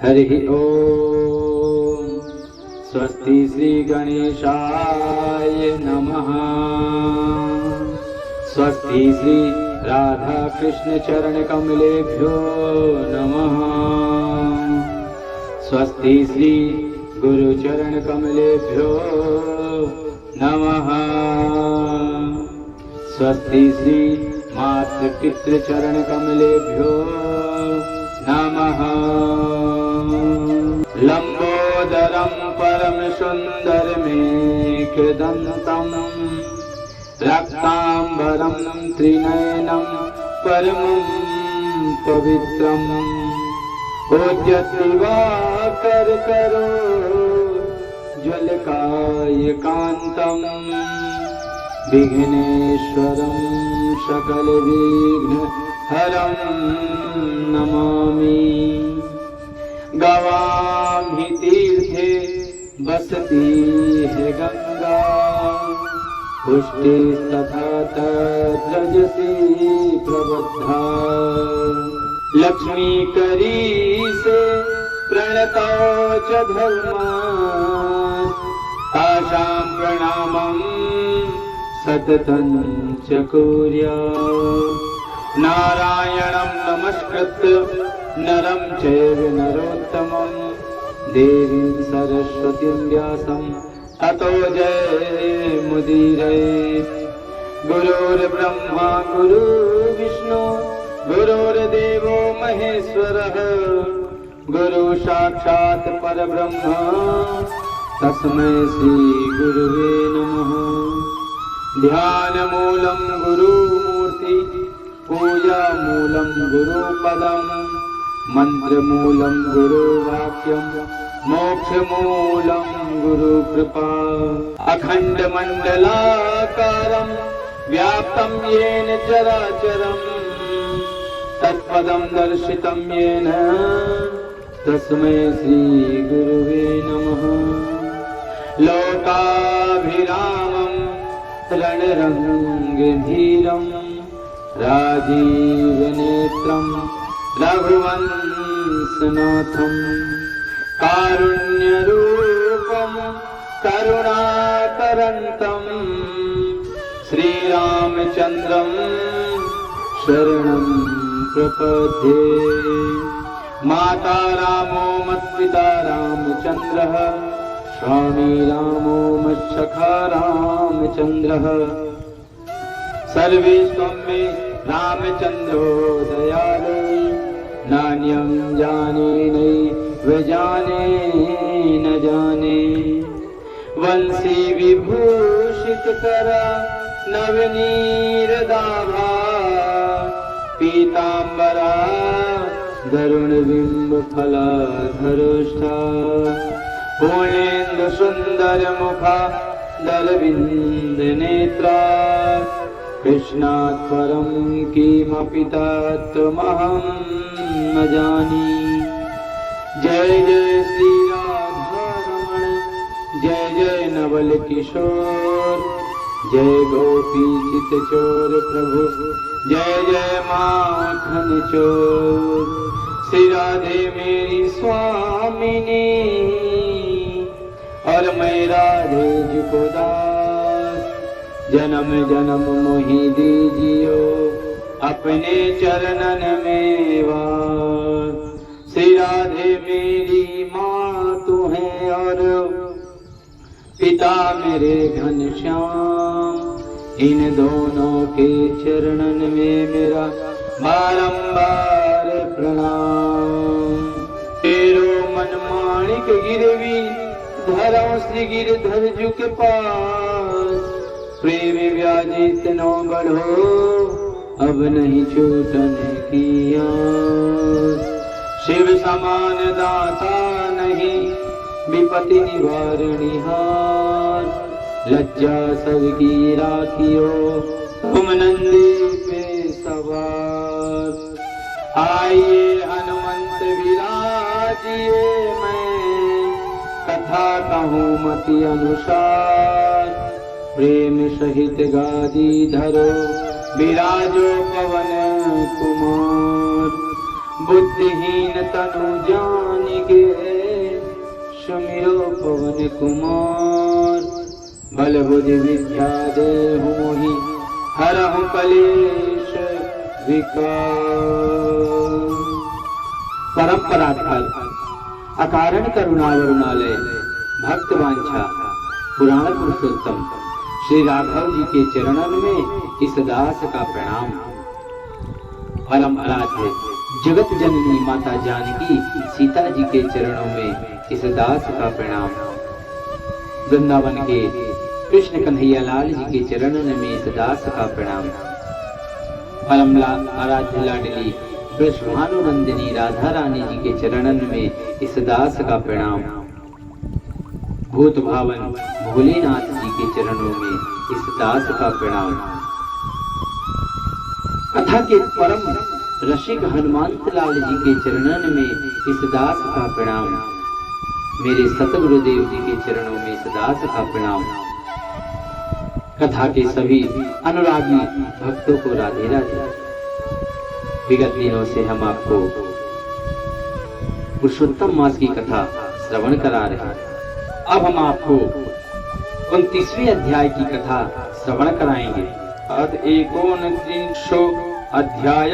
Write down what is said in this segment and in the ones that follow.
हरि ओम। स्वस्ति श्री गणेशाय नमः। स्वस्ति श्री राधा कृष्ण चरण कमलेभ्यो नमः। स्वस्ति श्री गुरु चरण कमलेभ्यो नमः। स्वस्ति श्री मातृपितृ चरण कमलेभ्यो नमः। लंबोदरं परम सुंदरमेकदंतं रक्तांबरं त्रिनयनं परमं पवित्रं पूज्यतिवाकर करो ज्वलकायकान्तं विघ्नेश्वरं सकल विघ्न हरं नमामि। गवां हि तीर्थे बसती है गंगा पुष्टिस्तथा तद्रजसी प्रबुद्धा। लक्ष्मी करी से प्रणतो च धर्मा तासां प्रणामं सततं च कुर्यात्। नारायणं नमस्कृत्य नरं चैव नरोत्तमं देवीं सरस्वतीं व्यासं ततो जयमुदीरयेत्। गुरुर्ब्रह्मा गुरुर्विष्णु गुरुर्देवो महेश्वरः गुरु साक्षात् परब्रह्म तस्मै श्री गुरुवे नमः। ध्यानमूलं गुरुमूर्ति पूजामूलं गुरुपदं मंत्रमूलं गुरुवाक्यं मोक्षमूलं गुरुकृपा। अखण्डमण्डलाकारं व्याप्तं येन चराचरं तत्पदं दर्शितं येन तस्मै श्री गुरुवे नमः। लोकाभिरामं रणरङ्गधीरं राजीवनेत्रं रघुवंशनाथं कारुण्यरूपं करुणाकरन्तं श्रीरामचन्द्रं शरणं प्रपद्ये। माता रामो मत्पिता रामचन्द्रः स्वामी रामो मत्सखा रामचन्द्रः। सर्वे मे रामचन्द्रो दयालु नान्यं जाने नैव जाने न जाने। वंशी विभूषित कर नवनीरदाभा पीताम्बरा धरुणबिम्ब फलाधरोष्ठा। पूर्णेन्दु सुन्दर मुखा दरविन्द नेत्रा कृष्णात् परं किमपि तत्त्वमहं न जानी। जय जय श्री राधारमण जय जय नवल किशोर जय गोपी चित चोर प्रभु जय जय माखन चोर। श्री राधे मेरी स्वामिनी और मैं राधे जुको दास। जन्म जन्म मोहि दीजियो अपने चरणन में वास। श्री राधे मेरी माँ तू है और पिता मेरे घनश्याम। इन दोनों के चरणन में मेरा बारंबार प्रणाम। तेरो मन माणिक गिरवी धरो श्री गिरधर जु के पास। प्रेम व्याजित नो बढ़ो अब नहीं छूटन की आस। शिव समान दाता नहीं विपत्ति निवारणिहार। लज्जा सबकी राखियो तुम नंदी पे सवार। आइए हनुमंत विराजिए मैं कथा कहूँ मति अनुसार। प्रेम सहित गादी धरो विराजो पवन कुमार। बुद्धिहीन तनु जानिक के सुमिरो पवन कुमार, बल बुद्धि विद्या देहु मोहि, हरहु कलेश विकार। परम परात्पर अकारण करुणा वरुणालय भक्त वांछा पुराण पुरुषोत्तम श्री राघव जी के चरणन में इस दास का प्रणाम। परम आराध्य जगत जननी माता जानकी सीता जी के चरणों में इस दास का प्रणाम। वृंदावन के कृष्ण कन्हैया लाल जी के चरणन में इस दास का प्रणाम। परम आराध्य लाडली वृषभानुनंदिनी राधा रानी जी के चरणन में इस दास का प्रणाम। भूत भावन भोलेनाथ जी के चरणों में इस दास का प्रणाम। कथा के परम रसिक हनुमंत लाल जी के चरणन में इस दास का प्रणाम। मेरे सतगुरुदेव जी के चरणों में इस दास का प्रणाम। कथा के सभी अनुरागी भक्तों को राधे राधे। विगत दिनों से हम आपको पुरुषोत्तम मास की कथा श्रवण करा रहे हैं। अब हम आपको 29वें अध्याय की कथा श्रवण कराएंगे। अथ 29 अध्याय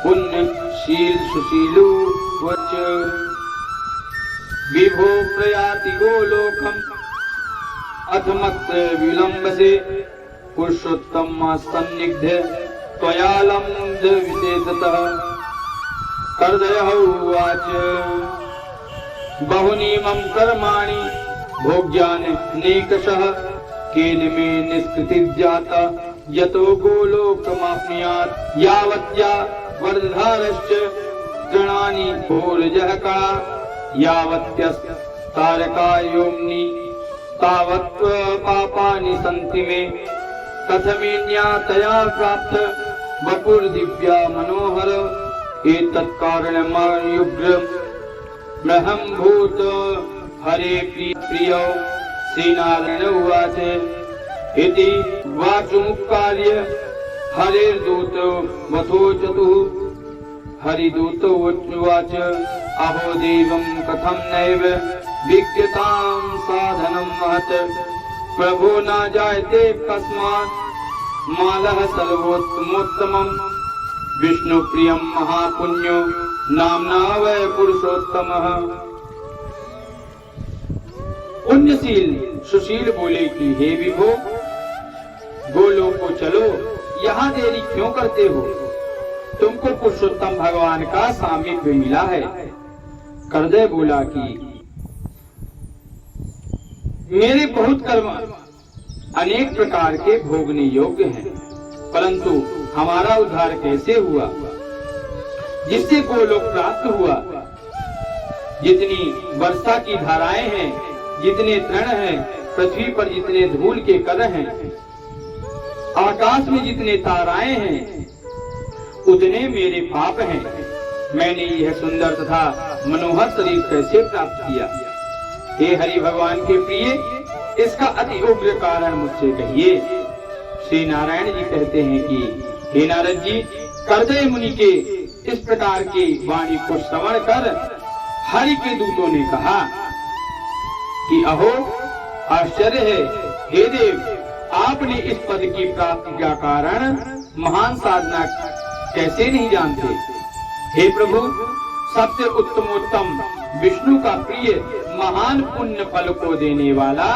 पुण्यशील सुशीलो वच विभो प्रयाति गोलोकम अथ मत विलंब से पुरुषोत्तम सन्निग्ध त्वयालम विशेषतः कर्दयः उवाच बहुनी मम कर्माणि भोग्यानि नेकशः केन मे निष्कृतिर्जाता यतो गोलोकमाप्नुयात् यावत्या वर्धधारश्च तृणानि भोरजः कणा यावत्यस्तारकायोम्नि तावत् पापानि सन्ति मे कथमेन्या तया प्राप्त वपुर्दिव्या मनोहर एतत् कारणमयुग्रम् ब्रह्म भूत हरे प्रिय श्रीनारायण उवाच इति वाचमुपकार्य हरेर्दूत वथोचतुः हरिदूत उवाच अहो देवं कथं नैव विज्ञतां साधनं महत् प्रभो न जायते कस्मात् मालः सर्वोत्तमोत्तमम् विष्णुप्रियं महापुण्यो नाम्ना वै पुरुषोत्तमः। पुण्यशील सुशील बोले कि हे विभो गोलोक को चलो, यहाँ देरी क्यों करते हो? तुमको पुरुषोत्तम भगवान का सामीप्य मिला है। कर्दय बोला कि मेरे बहुत कर्म अनेक प्रकार के भोगने योग्य हैं, परंतु हमारा उद्धार कैसे हुआ जिससे गोलोक प्राप्त हुआ? जितनी वर्षा की धाराएं हैं, जितने तृण हैं, पृथ्वी पर जितने धूल के कण हैं, आकाश में जितने ताराएं हैं, उतने मेरे पाप हैं। मैंने यह सुंदर तथा मनोहर शरीर कैसे प्राप्त किया? हे हरि भगवान के प्रिय, इसका अति उग्र कारण मुझसे कहिए। श्री नारायण जी कहते हैं कि हे नारद जी, कर्दय मुनि के इस प्रकार की वाणी को श्रवण कर हरि के दूतों ने कहा कि अहो आश्चर्य है, हे देव, आपने इस पद की प्राप्ति का कारण महान साधना कैसे नहीं जानते? हे प्रभु, सबसे उत्तमोत्तम विष्णु का प्रिय महान पुण्य फल को देने वाला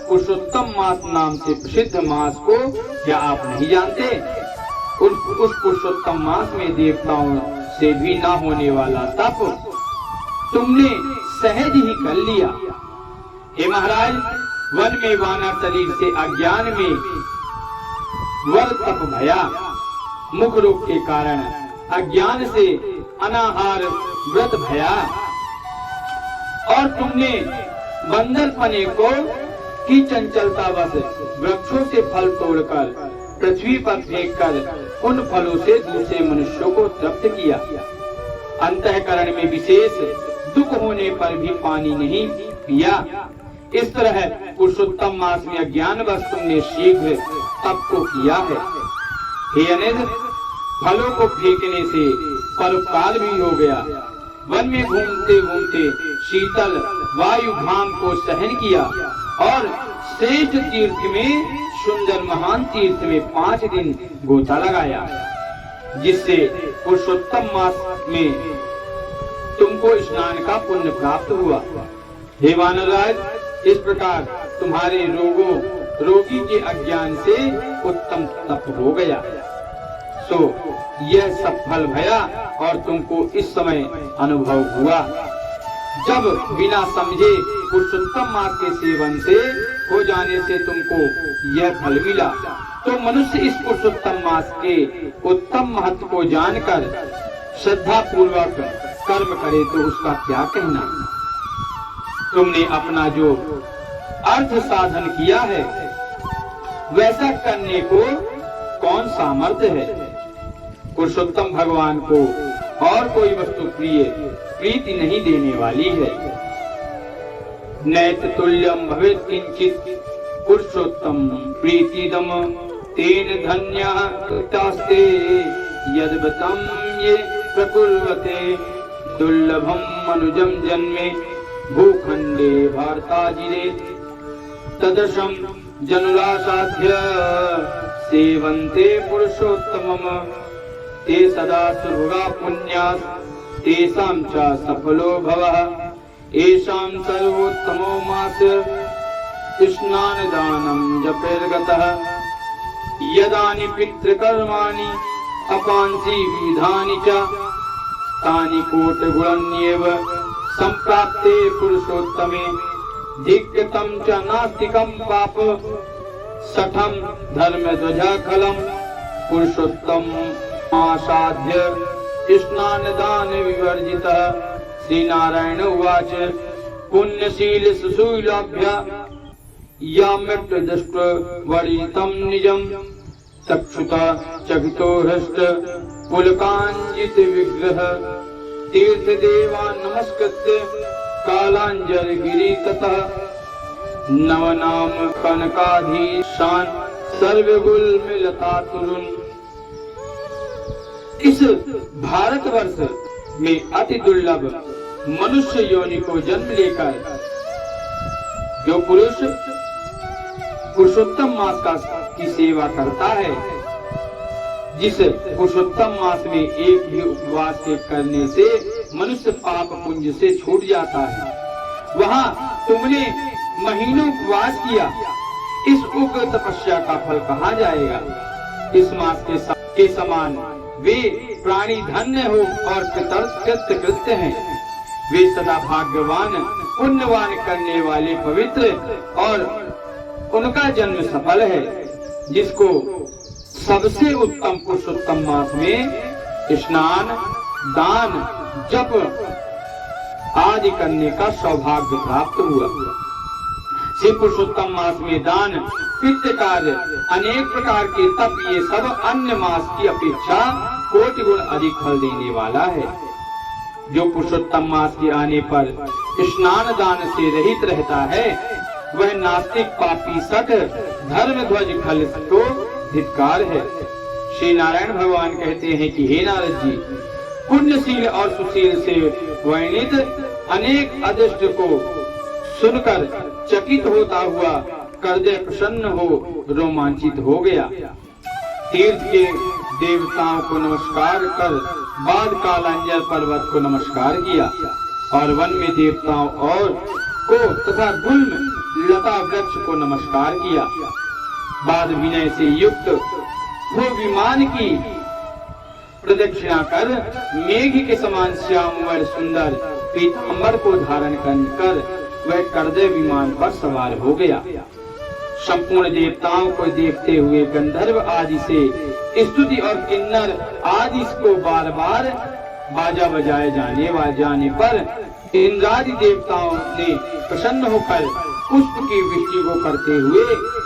पुरुषोत्तम मास नाम से प्रसिद्ध मास को क्या आप नहीं जानते? उस पुरुषोत्तम मास में देवताओं से भी न होने वाला तप तुमने सहज ही कर लिया। हे महाराज, वन में वानर शरीर से अज्ञान में वर तप भया, मुख रोग के कारण अज्ञान से अनाहार व्रत भया, और तुमने बंदर पने को की चंचलता बस वृक्षों से फल तोड़कर पृथ्वी पर फेंककर उन फलों से दूसरे मनुष्यों को तृप्त किया। अंतःकरण में विशेष दुख होने पर भी पानी नहीं पिया। इस तरह पुरुषोत्तम मास में अज्ञान बस तुमने शीघ्र तप को किया है। हे अनिल, फलों को फेंकने से परोपकार भी हो गया, वन में घूमते घूमते शीतल वायु घाम को सहन किया और श्रेष्ठ तीर्थ में, सुंदर महान तीर्थ में 5 दिन गोता लगाया, जिससे पुरुषोत्तम मास में तुमको स्नान का पुण्य प्राप्त हुआ। हे वानरराज, इस प्रकार तुम्हारे रोगी के अज्ञान से उत्तम तप हो गया। सो यह सफल भया और तुमको इस समय अनुभव हुआ, जब बिना समझे पुरुषोत्तम मास के सेवन से हो जाने से तुमको यह फल मिला। तो मनुष्य इस पुरुषोत्तम मास के उत्तम महत्व को जानकर श्रद्धा पूर्वक कर्म करे तो उसका क्या कहना। तुमने अपना जो अर्थ साधन किया है वैसा करने को कौन सामर्थ्य है। पुरुषोत्तम भगवान को और कोई वस्तु प्रीति नहीं देने वाली है। नैत तुल्यम भवेत् किंचित पुरुषोत्तम प्रीतिदम तेन धन्यः कृतास्ते यद्वतं ये प्रकुर्वते दुर्लभम मनुजम जन्मे भूखंडे भारताजिरे तदृशं जनुलासाध्य सेवन्ते पुरुषोत्तमम् ते सदा सुभगा पुण्यास् तेषां च सफलो भवः। येषां सर्वोत्तमो मास स्नानदानं जपेर्गतः यदानि पितृकर्माणि अपांसि विधानि च तानि कोटिगुणन्येव संप्राप्ते पुरुषोत्तमे धिक्यतं च नास्तिकं पाप सठं धर्मध्वजखलं पुरुषोत्तम आसाध्य स्नानदान विवर्जितः। श्री नारायण उवाच पुण्यशील सुशीलाभ्या या मृत्युदृष्ट वरितं निजं चक्षुता चकितो हृष्ट पुलकांजित विग्रह तीर्थदेवा नमस्कृत्य कालांजल गिरि ततः नवनाम कनकाधीशान सर्वगुल मिलता तुरुन। इस भारतवर्ष में अति दुर्लभ मनुष्य योनि को जन्म लेकर जो पुरुष पुरुषोत्तम मास की सेवा करता है, जिस पुरुषोत्तम मास में एक भी उपवास के करने से मनुष्य पाप पुंज से छूट जाता है। वहाँ तुमने महीनों उपवास किया, इस उग्र तपस्या का फल कहाँ जाएगा। इस मास के समान वे प्राणी धन्य हो और कृतकृत्य हैं। वे सदा भाग्यवान पुण्यवान करने वाले पवित्र और उनका जन्म सफल है, जिसको सबसे उत्तम पुरुषोत्तम मास में स्नान दान जप आदि करने का सौभाग्य प्राप्त हुआ। श्री पुरुषोत्तम मास में दान पितृ कार्य अनेक प्रकार के तप ये सब अन्य मास की अपेक्षा कोटि गुण अधिक फल देने वाला है। जो पुरुषोत्तम मास के आने पर स्नान दान से रहित रहता है वह नास्तिक पापी सठ धर्म ध्वज खल को धिक्कार है। श्री नारायण भगवान कहते हैं कि हे नारद जी, पुण्यशील और सुशील से वर्णित अनेक अदृष्ट को सुनकर चकित होता हुआ हृदय प्रसन्न हो रोमांचित हो गया। तीर्थ के देवताओं को नमस्कार कर बाद कालांजल पर्वत को नमस्कार किया और वन में देवताओं और को तथा गुल्म लता वृक्ष को नमस्कार किया। बाद विनय से युक्त वो विमान की प्रदक्षिणा कर मेघ के समान श्याम वर सुंदर पीतांबर को धारण कर वह करदे विमान पर सवार हो गया। संपूर्ण देवताओं को देखते हुए गंधर्व आदि से स्तुति और किन्नर आदि को बार बार बाजा बजाए जाने पर इंद्रादि देवताओं ने प्रसन्न होकर पुष्प की वृष्टि को करते हुए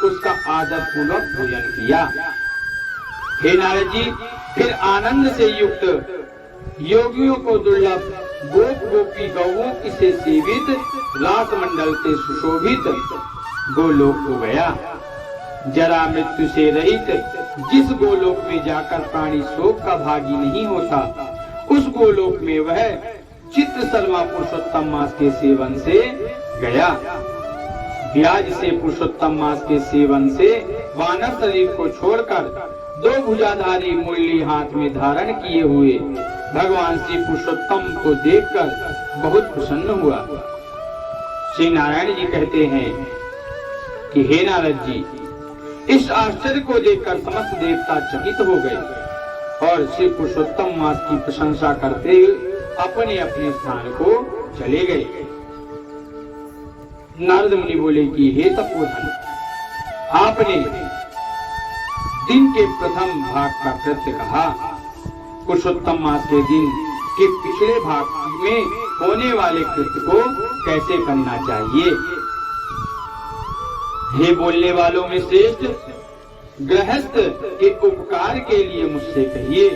उसका आदर पूर्वक पूजन किया। हे नारद जी, फिर आनंद से युक्त योगियों को दुर्लभ गोप गोपी गौओं से सेवित रास मंडल से सुशोभित गोलोक को गया। जरा मृत्यु से रहित जिस गोलोक में जाकर प्राणी शोक का भागी नहीं होता, उस गोलोक में वह चित्र शर्मा पुरुषोत्तम मास के सेवन से गया। ब्याज से पुरुषोत्तम मास के सेवन से वानर शरीर को छोड़कर 2 भुजाधारी मुरली हाथ में धारण किए हुए भगवान श्री पुरुषोत्तम को देखकर बहुत प्रसन्न हुआ। श्री नारायण जी कहते हैं कि हे नारद जी, इस आश्चर्य को देखकर समस्त देवता चकित हो गए और श्री पुरुषोत्तम मास की प्रशंसा करते हुए अपने अपने स्थान को चले गए। नारद मुनि बोले कि हे तपोधन, आपने दिन के प्रथम भाग का कृत्य कहा, पुरुषोत्तम मास के दिन के पिछले भाग में होने वाले कृत्य को कैसे करना चाहिए? हे बोलने वालों में श्रेष्ठ, गृहस्थ के उपकार के लिए मुझसे कहिए,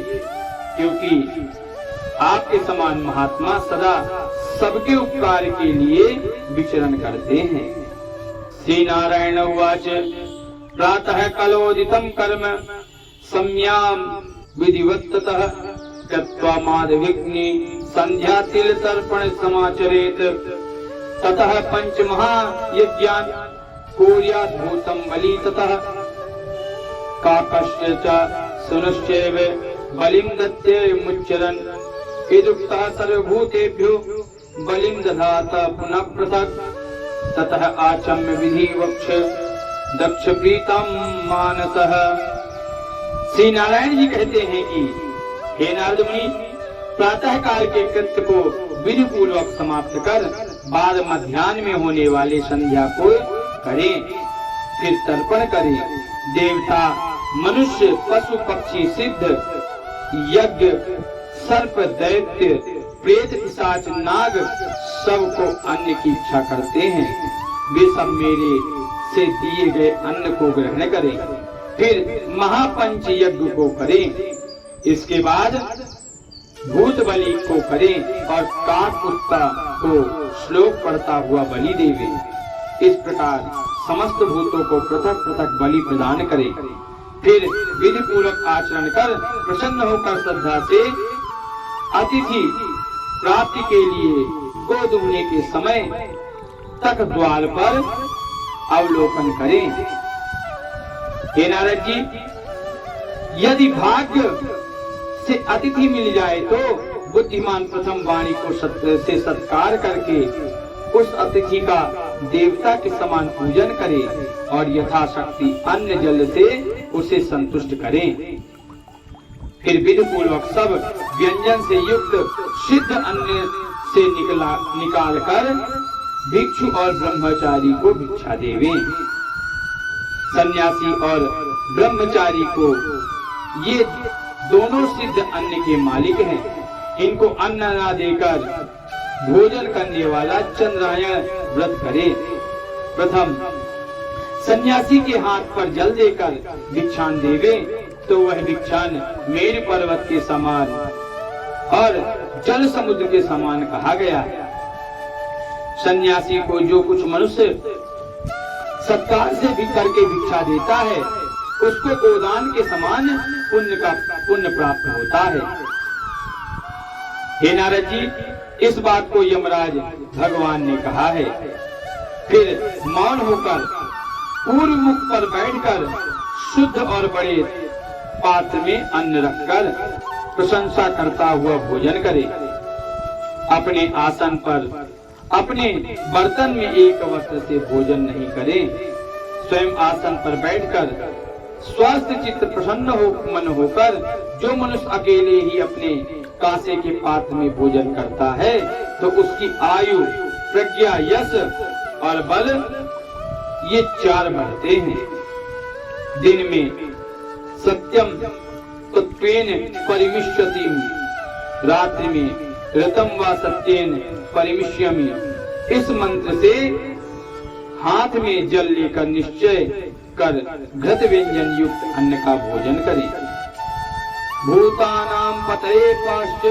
क्योंकि आपके समान महात्मा सदा सबके उपकार के लिए विचरण करते हैं। श्री नारायण उवाच प्रातः कलोदितं कर्म सम्याम विधिवत्ततः कृत्वा माधविग्नि संध्या तिल तर्पण समाचरेत ततः पंच महायज्ञान् कुर्यात् भूतं बलि ततः काकस्य च सुनश्चैव बलिं दत्ते मुच्चरन् इदुक्तः सर्वभूतेभ्यो बलिं दधात पुनः पृथक् ततः आचम्य विधि वक्ष दक्ष प्रीतम मानसः। श्री नारायण जी कहते हैं कि हे नारद मुनि, प्रातः काल के कृत्य को विधि पूर्वक समाप्त कर बाद मध्याह्न में होने वाले संध्या को करें, फिर तर्पण करें। देवता, मनुष्य, पशु, पक्षी, सिद्ध, यज्ञ, सर्प, दैत्य, प्रेत, पिशाच, नाग सबको अन्न की इच्छा करते हैं। वे सब मेरे से दिए गए अन्न को ग्रहण करें, फिर महापंच यज्ञ को करें। इसके बाद भूत बलि को करें और काक कुत्ता को श्लोक पढ़ता हुआ बलि देवे। इस प्रकार समस्त भूतों को पृथक पृथक बलि प्रदान करें, फिर विधि पूर्वक आचरण कर प्रसन्न होकर श्रद्धा से अतिथि प्राप्ति के लिए गोदुमने के समय तक द्वार पर अवलोकन करें। हे नारद जी, यदि भाग्य से अतिथि मिल जाए तो बुद्धिमान प्रथम वाणी को से सत्कार करके उस अतिथि का देवता के समान पूजन करे और यथाशक्ति अन्न जल से उसे संतुष्ट करें। फिर विधि पूर्वक सब व्यंजन से युक्त सिद्ध अन्न से निकाल कर भिक्षु और ब्रह्मचारी को भिक्षा देवे। सन्यासी और ब्रह्मचारी को ये दोनों सिद्ध अन्न के मालिक हैं। इनको अन्न न देकर भोजन करने वाला चंद्रायण व्रत करे। प्रथम सन्यासी के हाथ पर जल देकर भिक्षान देवे तो वह भिक्षान मेरु पर्वत के समान और जल समुद्र के समान कहा गया। सन्यासी को जो कुछ मनुष्य सत्कार से भी करके भिक्षा देता है उसको गोदान के समान पुण्य प्राप्त होता है। हे नारद जी, इस बात को यमराज भगवान ने कहा है। फिर मौन होकर पूर्व मुख पर बैठकर शुद्ध और बड़े पात्र में अन्न रखकर प्रशंसा करता हुआ भोजन करे। अपने आसन पर अपने बर्तन में एक वस्त्र से भोजन नहीं करे। स्वयं आसन पर बैठकर स्वस्थ चित्त प्रसन्न हो मन होकर जो मनुष्य अकेले ही अपने कांसे के पात्र में भोजन करता है तो उसकी आयु, प्रज्ञा, यश और बल ये 4 बढ़ते हैं। दिन में सत्यम तत्वेन परिमिष्यति, रात्रि में ऋतम व सत्येन परिमिष्यमि। इस मंत्र से हाथ में जल लेकर निश्चय कर घृत व्यंजन युक्त अन्न का भोजन करें। भूतानां पतये पाश्च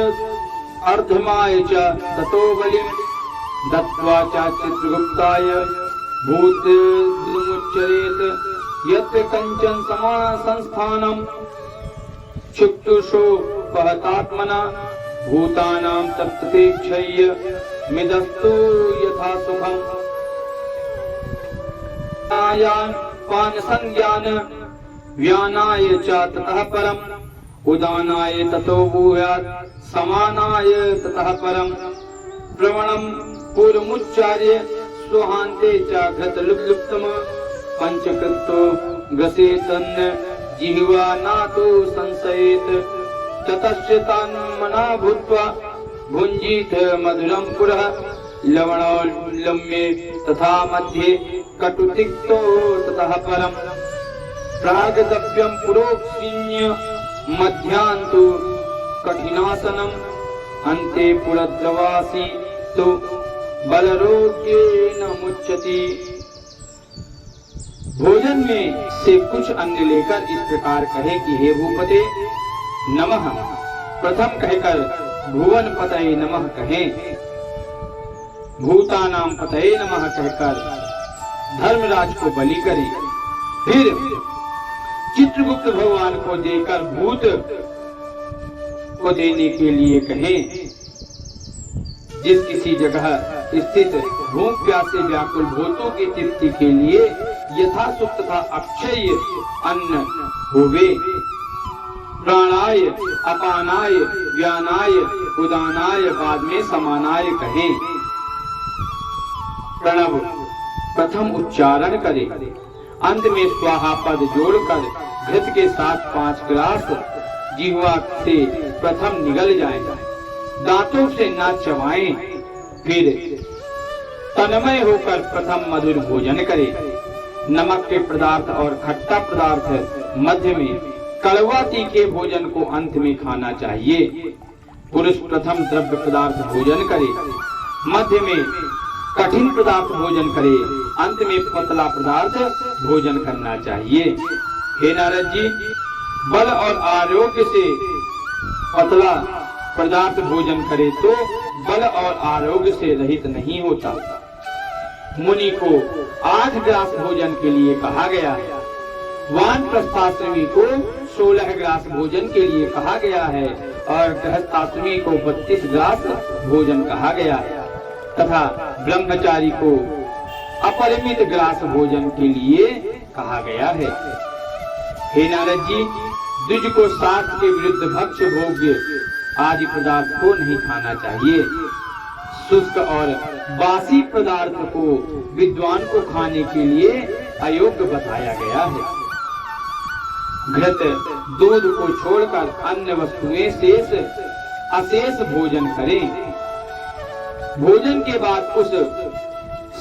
अर्धमाय च ततो बलिं दत्त्वा च चित्रगुप्ताय भूतमुच्चरेत यत्र कंचन समान संस्थानम चक्षुषो पहतात्मना भूतानां तत्तेक्षय्य मिदस्तु यथा सुखम् आयान पान संज्ञान व्यानाय च ततः परम उदानाय ततो भूयात् समानाय ततः परम प्रवणम पूर्वमुच्चार्य स्वहान्ते च घृतलुप्तम पंचकृतो ग्रसेतन्न जिह्वा नातो संशयेत ततस्य तन्मना भूत्वा भुञ्जीत मधुरं पुरः लवणोल्लम्ये तथा मध्ये कटुतिक्तो ततः परम प्रागद्यं पुरोक्षिण्य मध्यान्तु कठिनासनम अन्ते पुरद्रवासी तो बलरोग्येन मुच्यति। भोजन में से कुछ अन्न लेकर इस प्रकार कहे कि हे भूपते नमः। प्रथम कहकर भुवन पतये नमः कहें, भूतानां पतये नमः कहकर धर्मराज को बलि करें, फिर चित्रगुप्त भगवान को देकर भूत को देने के लिए कहें। जिस किसी जगह स्थित भूख प्यासे व्याकुल भूतों की तृप्ति के लिए यथासुख तथा अक्षय अन्न होवे। प्राणाय अपानाय व्यानाय उदानाय बाद में समानाय कहें। प्रणव प्रथम उच्चारण करें, अंत में स्वाहा पद जोड़कर घृत के साथ 5 ग्रास जिह्वा से प्रथम निगल जाएं, दांतों से न चबाएं, फिर तन्मय होकर प्रथम मधुर भोजन करें। नमक के पदार्थ और खट्टा पदार्थ मध्य में, कड़वा तीखे भोजन को अंत में खाना चाहिए। पुरुष प्रथम द्रव्य पदार्थ भोजन करे, मध्य में कठिन पदार्थ भोजन करे, अंत में पतला पदार्थ भोजन करना चाहिए। हे नारद जी, बल और आरोग्य से पतला पदार्थ भोजन करे तो बल और आरोग्य से रहित नहीं होता। मुनि को 8 ग्रास भोजन के लिए कहा गया है, वानप्रस्थाश्रमी को 16 ग्रास भोजन के लिए कहा गया है और गृहस्थाश्रमी को 32 ग्रास भोजन कहा गया है तथा ब्रह्मचारी को अपरिमित ग्रास भोजन के लिए कहा गया है। हे नारद जी, द्विज को शास्त्र के विरुद्ध भक्ष्य भोग्य आदि पदार्थ को नहीं खाना चाहिए। शुष्क और बासी पदार्थ को विद्वान को खाने के लिए अयोग्य बताया गया है। घृत दूध को छोड़कर अन्य वस्तुएं शेष अशेष भोजन करें। भोजन के बाद उस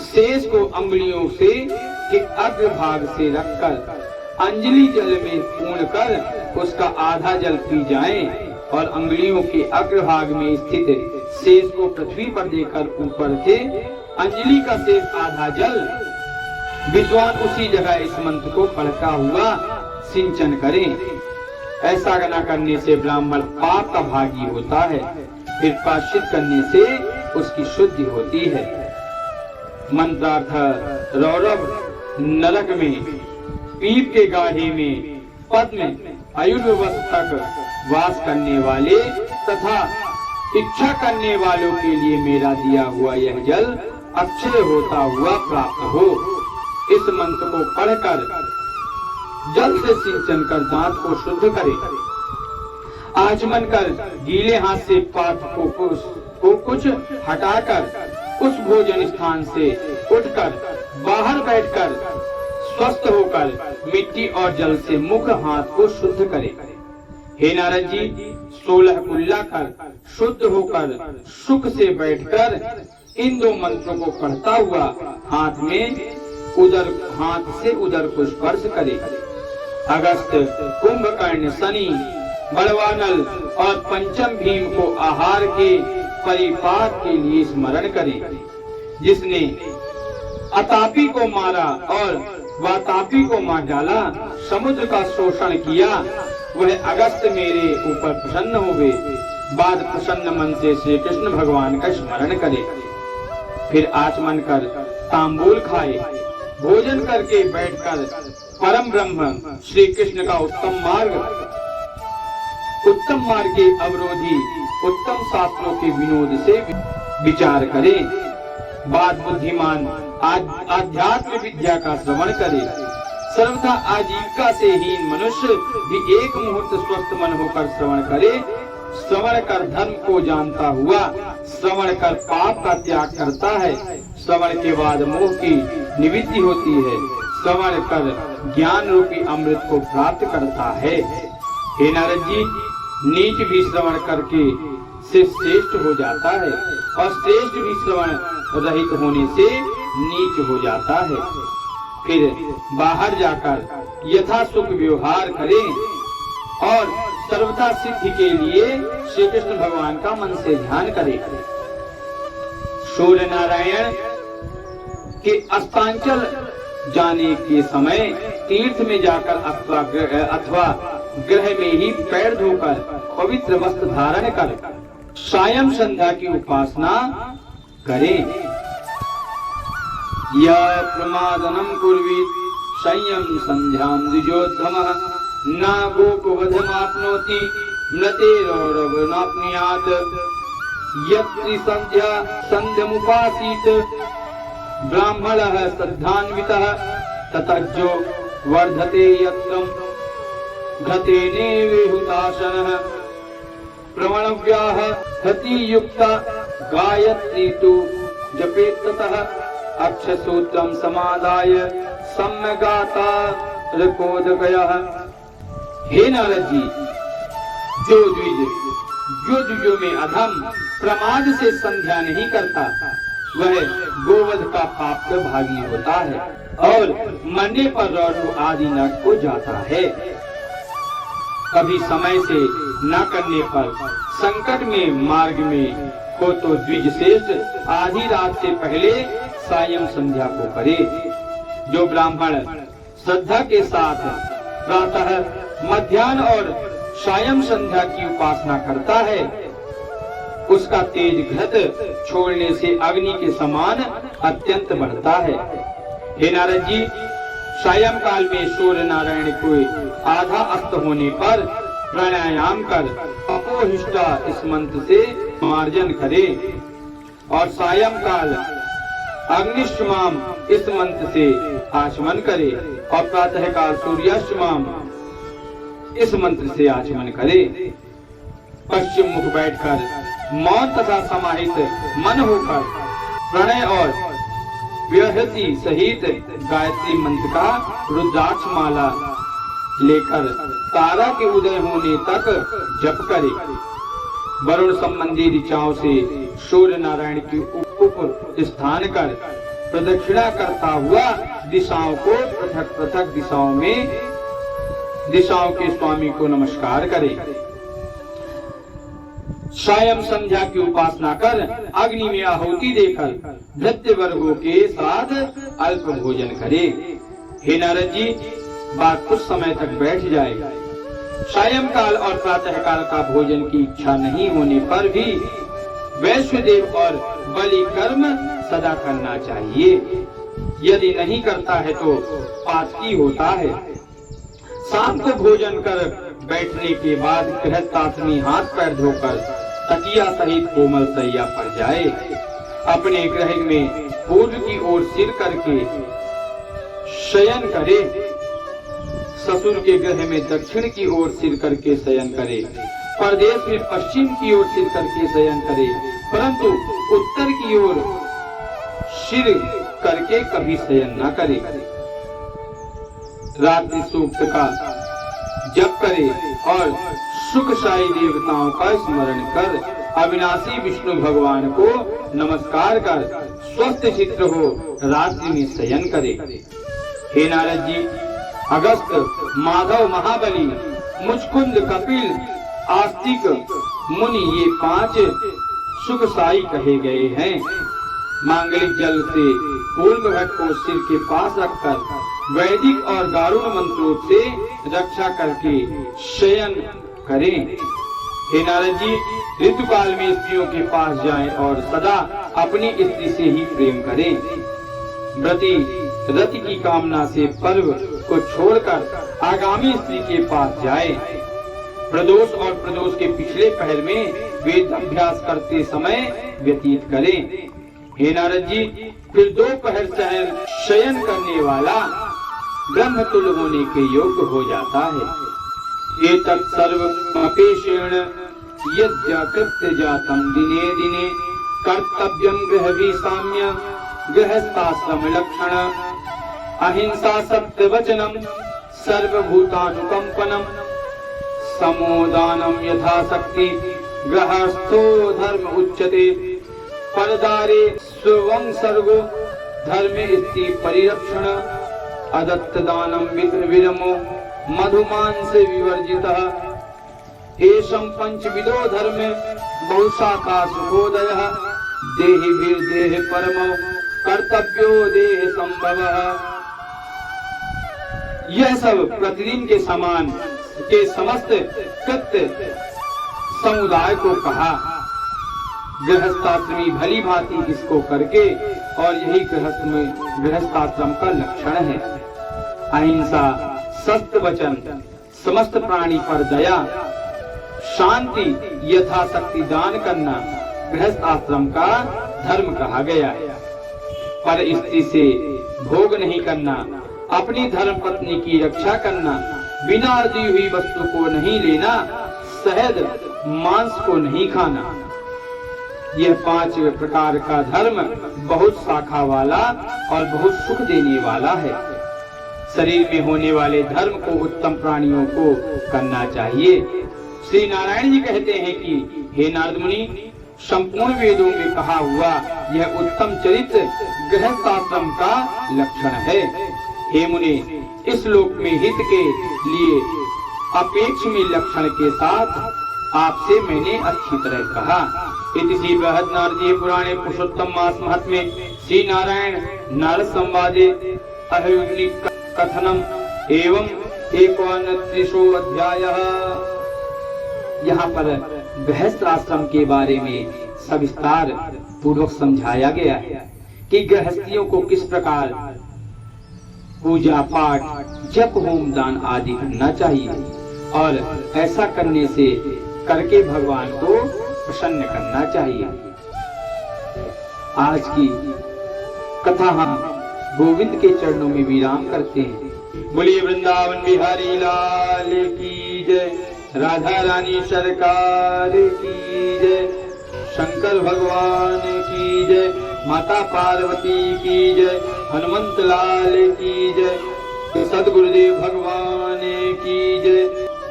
शेष को अंगुलियों से के अग्रभाग से रखकर अंजलि जल में पूर्ण कर उसका आधा जल पी जाएं और अंगुलियों के अग्रभाग में स्थित शेष को पृथ्वी पर देकर ऊपर से अंजलि का शेष आधा जल विद्वान उसी जगह इस मंत्र को पढ़ता हुआ सिंचन करें। ऐसा न करने से ब्राह्मण पाप का भागी होता है, फिर प्रायश्चित करने से उसकी शुद्धि होती है। मंत्रार्थ रौरव नरक में पीप के गाढ़े में पद्म आयुर्वस्त तक वास करने वाले तथा इच्छा करने वालों के लिए मेरा दिया हुआ यह जल अक्षय होता हुआ प्राप्त हो। इस मंत्र को पढ़कर जल से सिंचन कर दांत को शुद्ध करे। आचमन कर गीले हाथ से पात्र को कुछ हटाकर उस भोजन स्थान से उठकर बाहर बैठकर स्वस्थ होकर मिट्टी और जल से मुख हाथ को शुद्ध करे। हे नारद जी, 16 कुल्ला कर शुद्ध होकर सुख से बैठकर इन 2 मंत्रों को पढ़ता हुआ हाथ से उदर को स्पर्श करे। अगस्त, कुंभकर्ण, शनि, बड़वानल और पंचम भीम को आहार के परिपाक के लिए स्मरण करें। जिसने अतापी को मारा और वातापी को मार डाला, समुद्र का शोषण किया, वह अगस्त मेरे ऊपर प्रसन्न हुए। बाद प्रसन्न मन से श्री कृष्ण भगवान का स्मरण करे, फिर आचमन कर तांबूल खाए। भोजन करके बैठकर परम ब्रह्म श्री कृष्ण का उत्तम मार्ग के अवरोधी उत्तम शास्त्रों के विनोद से विचार करे, बात बुद्धिमान आध्यात्म विद्या का श्रवण करे। सर्वथा आजीविका से हीन मनुष्य भी एक मुहूर्त स्वस्थ मन होकर श्रवण करे। श्रवण कर धर्म को जानता हुआ श्रवण कर पाप का त्याग करता है। श्रवण के बाद मोह की निवृत्ति होती है। श्रवण कर ज्ञान रूपी अमृत को प्राप्त करता है। हे नारद जी, नीच भी श्रवण करके से श्रेष्ठ हो जाता है और श्रेष्ठ भी श्रवण रहित होने से नीच हो जाता है। फिर बाहर जाकर यथा सुख व्यवहार करें और सर्वथा सिद्धि के लिए श्री कृष्ण भगवान का मन से ध्यान करें। सूर्य नारायण के अस्तांचल जाने के समय तीर्थ में जाकर अथवा ग्रह में ही पैर धोकर पवित्र वस्त्र धारण कर सायं संध्या की उपासना करें। यह प्रमादनम कुर्वीत संयम संध्यां द्विजोत्तमः न गोपवधमाप्नोति मृतेरौरवनाप्नुयात्। यत्रि संध्या संध्यमुपासीत ब्राह्मणः श्रद्धान्वितः ततज्जो वर्धते यत्रं घृतेने विहुताशनः। प्रवणव्याः हतियुक्ता गायत्री तु जपेत् ततः अक्षसूत्रं समादाय सम्यगाता रकोदकयः। हे नारद जी, जो द्विजों में अधम प्रमाद से संध्या नहीं करता वह गोवध का पाप का भागी होता है और मरने पर रौरव आदि नरक को जाता है। कभी समय से न करने पर संकट में मार्ग में हो तो द्विज श्रेष्ठ आधी रात से पहले सायं संध्या को करे। जो ब्राह्मण श्रद्धा के साथ प्रातः, मध्याह्न और सायं संध्या की उपासना करता है उसका तेज घृत छोड़ने से अग्नि के समान अत्यंत बढ़ता है। हे नारद जी, सायं काल में सूर्य नारायण को आधा अस्त होने पर प्राणायाम कर अपोहिष्टा इस मंत्र से मार्जन करे और सायं काल अग्निष्टमाम इस मंत्र से आचमन करे और प्रातः काल सूर्याष्टमाम इस मंत्र से आचमन करे। पश्चिम मुख बैठकर मौन तथा समाहित मन होकर प्रणय और व्याहृति सहित गायत्री मंत्र का रुद्राक्ष माला लेकर तारा के उदय होने तक जप करे। वरुण संबंधी ऋचाओं से सूर्य नारायण की उप स्थान कर प्रदक्षिणा करता हुआ दिशाओं को पृथक पृथक दिशाओं के स्वामी को नमस्कार करे। सायं संध्या की उपासना कर अग्नि में आहुति देकर भृत्य वर्गों के साथ अल्प भोजन करे। हे नारद जी, बात कुछ समय तक बैठ जाए। सायं काल और प्रातः काल का भोजन की इच्छा नहीं होने पर भी वैश्वदेव और बलि कर्म सदा करना चाहिए। यदि नहीं करता है तो पातकी होता है। शाम को भोजन कर बैठने के बाद गृहस्थाश्रमी हाथ पैर धोकर तकिया सहित कोमल सैया पर जाए। अपने गृह में पूर्व की ओर सिर करके शयन करे। ससुर के गृह में दक्षिण की ओर सिर करके शयन करे। परदेश में पश्चिम की ओर सिर करके शयन करे, परंतु उत्तर की ओर सिर करके कभी शयन न करे। रात्रि सूक्त का जप करे और सुखशायी देवताओं का स्मरण कर अविनाशी विष्णु भगवान को नमस्कार कर स्वस्थ चित्त हो रात्रि में शयन करे। हे नारद जी, अगस्त, माधव, महाबली, मुचकुंद, कपिल, आस्तिक मुनि ये 5 सुखशायी कहे गए हैं। मांगलिक जल से पूर्ण घट को सिर के पास रखकर वैदिक और गारुड़ मंत्रों से रक्षा करके शयन करें। हे नारद जी, ऋतुकाल में स्त्रियों के पास जाएं और सदा अपनी स्त्री से ही प्रेम करें। व्रती रति की कामना से पर्व को छोड़कर आगामी स्त्री के पास जाए। प्रदोष और प्रदोष के पिछले पहर में वेद अभ्यास करते समय व्यतीत करें। हे नारद जी, फिर दोपहर शयन करने वाला ब्रह्मतुल्य होने के योग्य हो जाता है। ये तत्सर्वमपेशेण यद्यकृत्य जातम दिने दिने कर्तव्यम गृह साम्य गृहस्थाश्रम लक्षण अहिंसा सत्य वचनम सर्वभूतानुकंपनम समोदानम यथाशक्ति गृहस्थो धर्म उच्यते परदारे स्वं सर्गो धर्म इति परिरक्षण अदत्त दानम विरमो मधुमांस विवर्जितः एषं पंचविदो धर्म बहुशाखा सुखोदयः देहि देह परमो कर्तव्यो देह संभवः। यह सब प्रतिदिन के समान के समस्त कृत्य समुदाय को कहा। गृहस्थाश्रमी भली भांति इसको करके, और यही गृहस्थाश्रम का लक्षण है। अहिंसा, सत्य वचन, समस्त प्राणी पर दया, शांति, यथाशक्ति दान करना गृहस्थ आश्रम का धर्म कहा गया है। पर स्त्री से भोग नहीं करना, अपनी धर्म पत्नी की रक्षा करना, बिना दी हुई वस्तु को नहीं लेना, शहद मांस को नहीं खाना, यह 5 प्रकार का धर्म बहुत शाखा वाला और बहुत सुख देने वाला है। शरीर में होने वाले धर्म को उत्तम प्राणियों को करना चाहिए। श्री नारायण जी कहते हैं कि हे नारद मुनि, संपूर्ण वेदों में कहा हुआ यह उत्तम चरित्र गृहस्थाश्रम का लक्षण है। हे मुनि, इस लोक में हित के लिए अपेक्षित लक्षण के साथ आपसे मैंने अच्छी तरह कहा। इति बृहद नारदीय पुराणे पुरुषोत्तम मास महात्म्ये श्री नारायण नारद संवादे अहयुग्नि कथनम एवं 31 अध्यायः। यहाँ पर गृहस्थ आश्रम के बारे में सविस्तार पूर्वक समझाया गया है कि गृहस्थियों को किस प्रकार पूजा पाठ, जप, होम, दान आदि करना चाहिए, और ऐसा करने से करके भगवान को प्रसन्न करना चाहिए। आज की कथा हम गोविंद के चरणों में विराम करते हैं। बोलिए वृंदावन बिहारी लाल की जय, राधा रानी सरकार की जय, शंकर भगवान की जय, माता पार्वती की जय, हनुमंत लाल की जय, सदगुरुदेव भगवान की जय।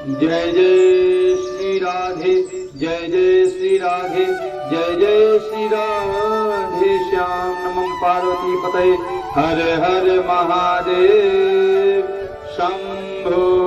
जय जय श्री राधे, जय जय श्री राधे, जय जय श्री राधे श्याम। नमः पार्वती पतये, हर हर महादेव शंभो।